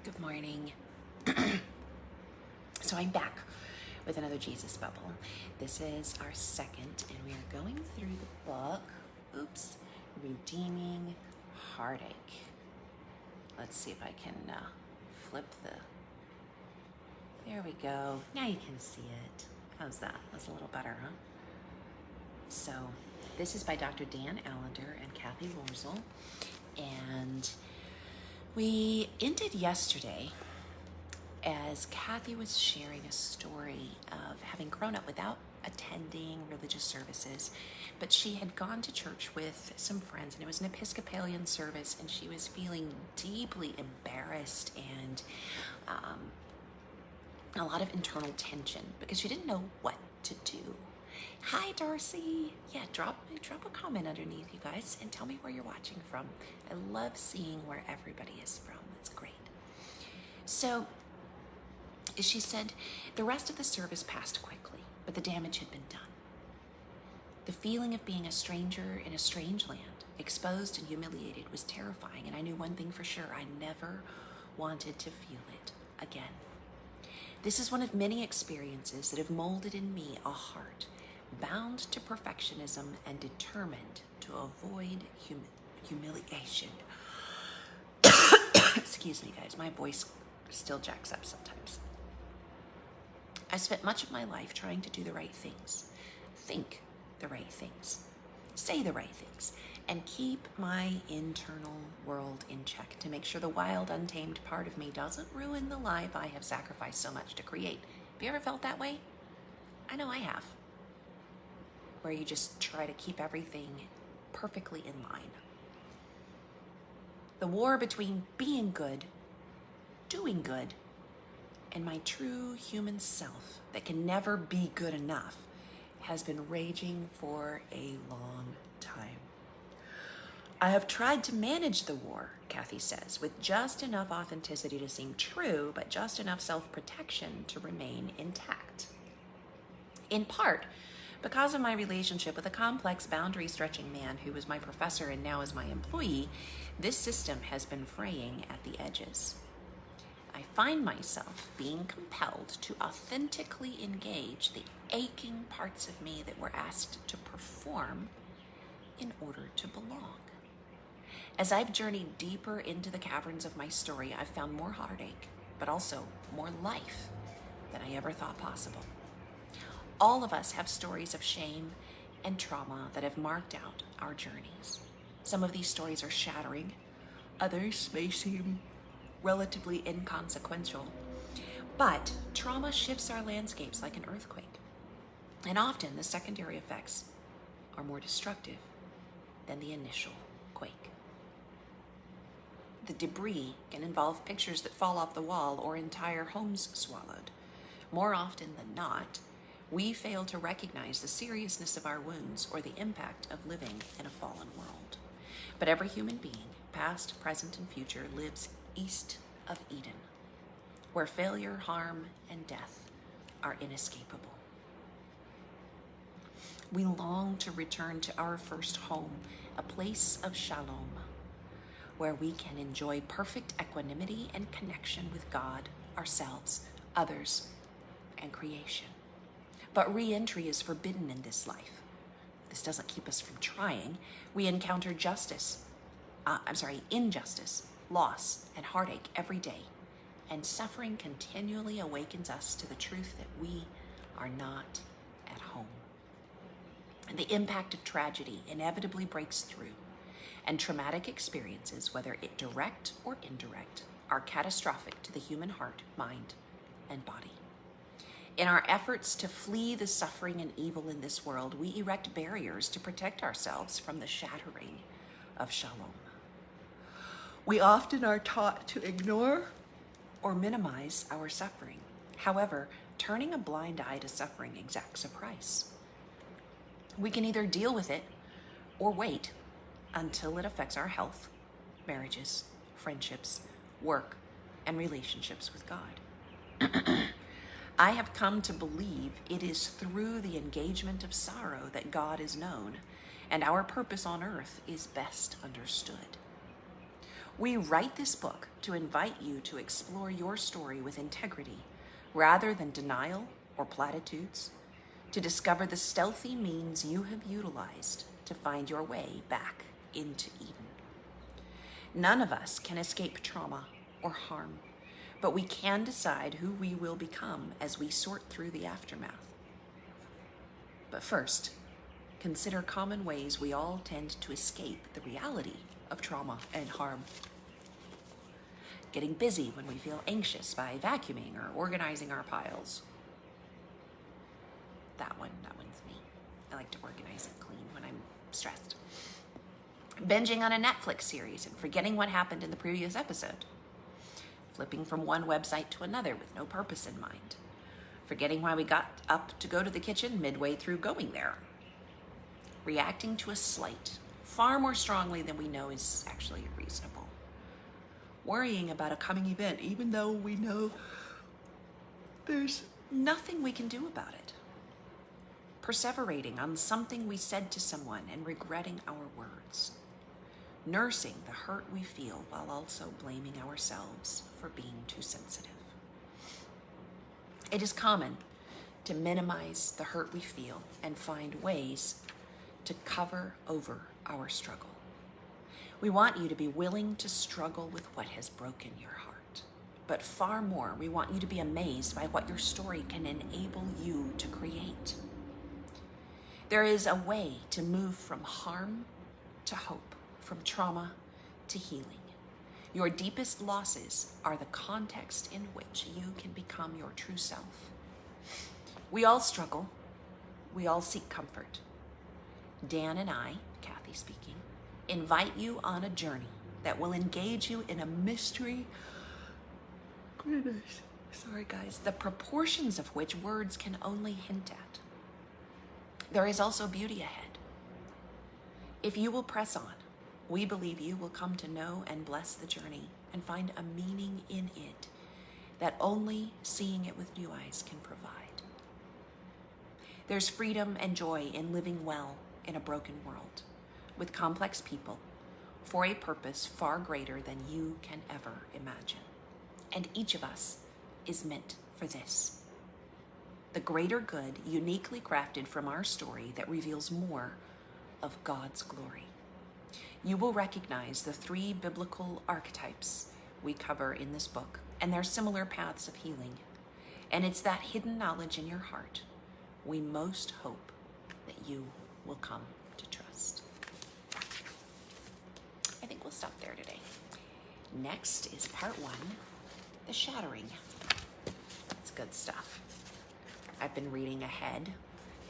Good morning. So I'm back with another Jesus bubble. This is our second, and we are going through the book, Redeeming Heartache. Let's see if I can flip there we go. Now you can see it. How's that? That's a little better, huh? So this is by Dr. Dan Allender and Kathy Wurzel. And we ended yesterday as Kathy was sharing a story of having grown up without attending religious services, but she had gone to church with some friends, and it was an Episcopalian service, and she was feeling deeply embarrassed and a lot of internal tension because she didn't know what to do. Hi, Darcy. Yeah, drop a comment underneath, you guys, and tell me where you're watching from. I love seeing where everybody is from. It's great. So she said the rest of the service passed quickly, but the damage had been done. The feeling of being a stranger in a strange land, exposed and humiliated, was terrifying, and I knew one thing for sure: I never wanted to feel it again. This is one of many experiences that have molded in me a heart bound to perfectionism and determined to avoid humiliation. Excuse me, guys, my voice still jacks up sometimes. I spent much of my life trying to do the right things, think the right things, say the right things, and keep my internal world in check to make sure the wild, untamed part of me doesn't ruin the life I have sacrificed so much to create. Have you ever felt that way? I know I have. Where you just try to keep everything perfectly in line. The war between being good, doing good, and my true human self that can never be good enough has been raging for a long time. I have tried to manage the war, Kathy says, with just enough authenticity to seem true, but just enough self-protection to remain intact. In part, because of my relationship with a complex, boundary-stretching man who was my professor and now is my employee, this system has been fraying at the edges. I find myself being compelled to authentically engage the aching parts of me that were asked to perform in order to belong. As I've journeyed deeper into the caverns of my story, I've found more heartache, but also more life than I ever thought possible. All of us have stories of shame and trauma that have marked out our journeys. Some of these stories are shattering. Others may seem relatively inconsequential. But trauma shifts our landscapes like an earthquake. And often the secondary effects are more destructive than the initial quake. The debris can involve pictures that fall off the wall or entire homes swallowed. More often than not, we fail to recognize the seriousness of our wounds or the impact of living in a fallen world. But every human being, past, present, and future, lives east of Eden, where failure, harm, and death are inescapable. We long to return to our first home, a place of shalom, where we can enjoy perfect equanimity and connection with God, ourselves, others, and creation. But re-entry is forbidden in this life. This doesn't keep us from trying. We encounter injustice, loss, and heartache every day. And suffering continually awakens us to the truth that we are not at home. And the impact of tragedy inevitably breaks through. And traumatic experiences, whether direct or indirect, are catastrophic to the human heart, mind, and body. In our efforts to flee the suffering and evil in this world, we erect barriers to protect ourselves from the shattering of shalom. We often are taught to ignore or minimize our suffering. However, turning a blind eye to suffering exacts a price. We can either deal with it or wait until it affects our health, marriages, friendships, work, and relationships with God. I have come to believe it is through the engagement of sorrow that God is known, and our purpose on earth is best understood. We write this book to invite you to explore your story with integrity rather than denial or platitudes, to discover the stealthy means you have utilized to find your way back into Eden. None of us can escape trauma or harm, but we can decide who we will become as we sort through the aftermath. But first, consider common ways we all tend to escape the reality of trauma and harm. Getting busy when we feel anxious by vacuuming or organizing our piles. That one's me. I like to organize and clean when I'm stressed. Binging on a Netflix series and forgetting what happened in the previous episode. Flipping from one website to another with no purpose in mind. Forgetting why we got up to go to the kitchen midway through going there. Reacting to a slight far more strongly than we know is actually reasonable. Worrying about a coming event even though we know there's nothing we can do about it. Perseverating on something we said to someone and regretting our words. Nursing the hurt we feel while also blaming ourselves for being too sensitive. It is common to minimize the hurt we feel and find ways to cover over our struggle. We want you to be willing to struggle with what has broken your heart. But far more, we want you to be amazed by what your story can enable you to create. There is a way to move from harm to hope, from trauma to healing. Your deepest losses are the context in which you can become your true self. We all struggle. We all seek comfort. Dan and I, Kathy speaking, invite you on a journey that will engage you in a mystery. Goodness. Sorry guys, the proportions of which words can only hint at. There is also beauty ahead. If you will press on, we believe you will come to know and bless the journey and find a meaning in it that only seeing it with new eyes can provide. There's freedom and joy in living well in a broken world with complex people for a purpose far greater than you can ever imagine. And each of us is meant for this. The greater good uniquely crafted from our story that reveals more of God's glory. You will recognize the 3 biblical archetypes we cover in this book and their similar paths of healing. And it's that hidden knowledge in your heart we most hope that you will come to trust. I think we'll stop there today. Next is part 1, the shattering. That's good stuff. I've been reading ahead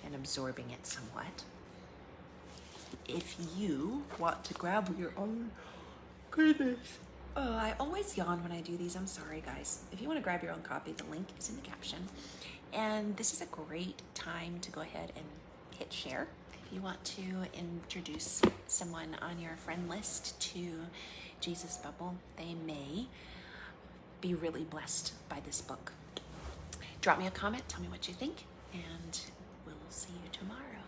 and absorbing it somewhat. If you want to grab your own, goodness. Oh, I always yawn when I do these. I'm sorry, guys. If you want to grab your own copy, the link is in the caption. And this is a great time to go ahead and hit share. If you want to introduce someone on your friend list to Jesus Bubble, they may be really blessed by this book. Drop me a comment, tell me what you think, and we'll see you tomorrow.